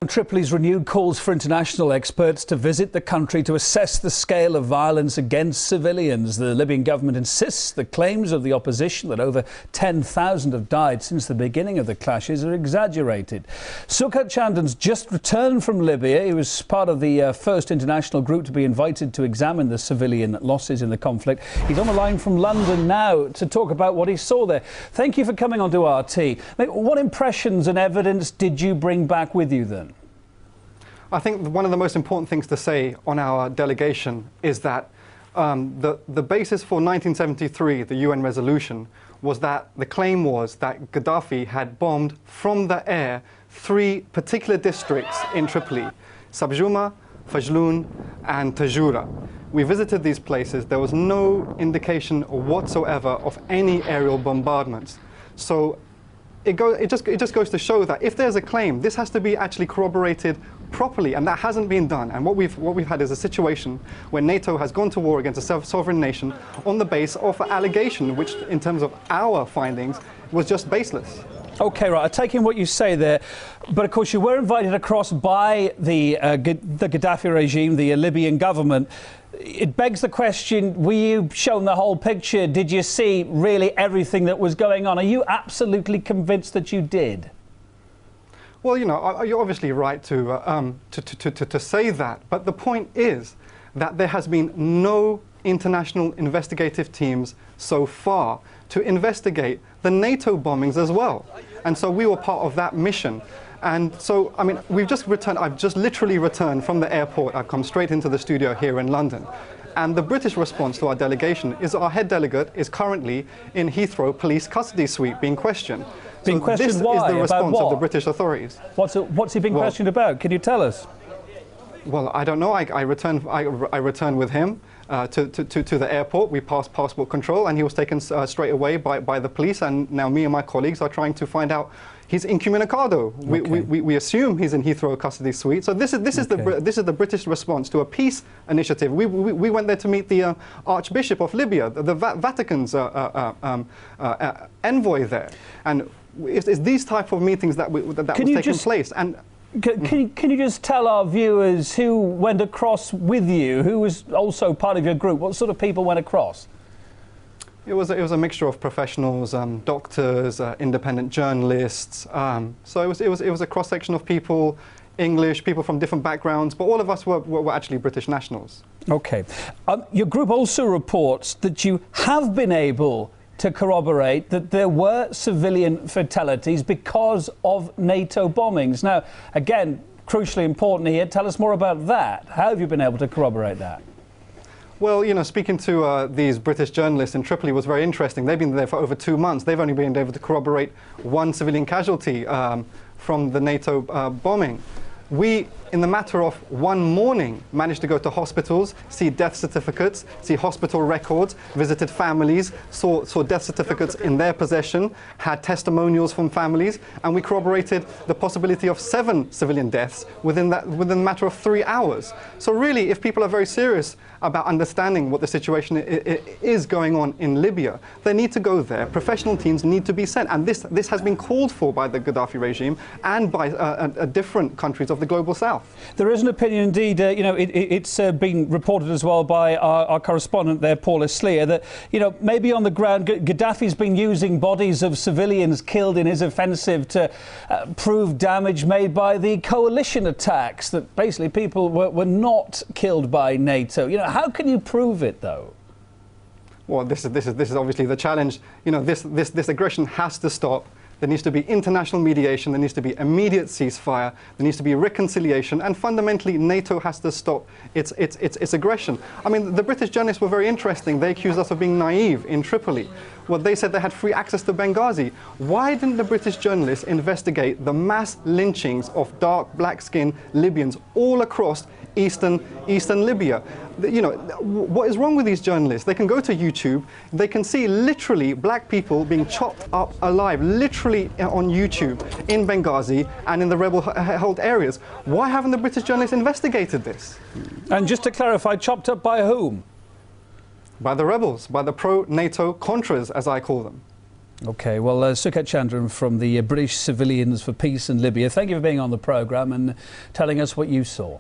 Tripoli's renewed calls for international experts to visit the country to assess the scale of violence against civilians. The Libyan government insists the claims of the opposition that over 10,000 have died since the beginning of the clashes are exaggerated. Sukat Chandan's just returned from Libya. He was part of the first international group to be invited to examine the civilian losses in the conflict. He's on the line from London now to talk about what he saw there. Thank you for coming on to RT. What impressions and evidence did you bring back with you then? I think one of the most important things to say on our delegation is that the basis for 1973, the UN resolution, was that the claim was that Gaddafi had bombed from the air 3 particular districts in Tripoli: Sabjuma, Fajloun and Tajura. We visited these places. There was no indication whatsoever of any aerial bombardments. So it just goes to show that if there's a claim, this has to be actually corroborated properly, and that hasn't been done. And what we've had is a situation where NATO has gone to war against a sovereign nation on the base of an allegation, which, in terms of our findings, was just baseless. OK, right, I take in what you say there, but of course you were invited across by the Gaddafi regime, the Libyan government. It begs the question, were you shown the whole picture? Did you see really everything that was going on? Are you absolutely convinced that you did? Well, you know, you're obviously right to say that, but the point is that there has been no international investigative teams so far to investigate the NATO bombings as well. And so we were part of that mission. And so, I mean, I've just literally returned from the airport. I've come straight into the studio here in London. And the British response to our delegation is our head delegate is currently in Heathrow police custody suite being questioned. Being questioned this why? is the response about what? of the British authorities. What's he been questioned about? Can you tell us? Well, I don't know. I returned with him to the airport. We passed passport control, and he was taken straight away by the police. And now me and my colleagues are trying to find out. He's incommunicado. Okay. We assume he's in Heathrow custody suite. So this is the British response to a peace initiative. We went there to meet the Archbishop of Libya, the Vatican's envoy there, and it's these type of meetings that was taking place. And Can you just tell our viewers who went across with you, who was also part of your group? What sort of people went across? It was a mixture of professionals, doctors, independent journalists. So it was a cross section of people, English, people from different backgrounds, but all of us were actually British nationals. Okay. Your group also reports that you have been able to corroborate that there were civilian fatalities because of NATO bombings. Now, again, crucially important here, tell us more about that. How have you been able to corroborate that? Well, you know, speaking to these British journalists in Tripoli was very interesting. They've been there for over 2 months. They've only been able to corroborate 1 civilian casualty from the NATO bombing. We, in the matter of 1 morning, managed to go to hospitals, see death certificates, see hospital records, visited families, saw death certificates in their possession, had testimonials from families, and we corroborated the possibility of 7 civilian deaths within the matter of 3 hours. So really, if people are very serious about understanding what the situation is going on in Libya, they need to go there. Professional teams need to be sent, and this has been called for by the Gaddafi regime and by different countries of the global south. There is an opinion, indeed, you know, it's been reported as well by our correspondent there, Paul Eslier, that, you know, maybe on the ground, Gaddafi's been using bodies of civilians killed in his offensive to prove damage made by the coalition attacks, that basically people were not killed by NATO. You know, how can you prove it, though? Well, this is obviously the challenge. You know, this aggression has to stop. There needs to be international mediation, there needs to be immediate ceasefire, there needs to be reconciliation, and fundamentally NATO has to stop its aggression. I mean, the British journalists were very interesting. They accused us of being naive in Tripoli. Well, they said they had free access to Benghazi. Why didn't the British journalists investigate the mass lynchings of dark, black-skinned Libyans all across eastern Libya? You know, what is wrong with these journalists? They can go to YouTube, they can see literally black people being chopped up alive, literally on YouTube in Benghazi and in the rebel-held areas. Why haven't the British journalists investigated this? And just to clarify, chopped up by whom? By the rebels, by the pro-NATO Contras, as I call them. OK, well, Suket Chandran from the British Civilians for Peace in Libya, thank you for being on the programme and telling us what you saw.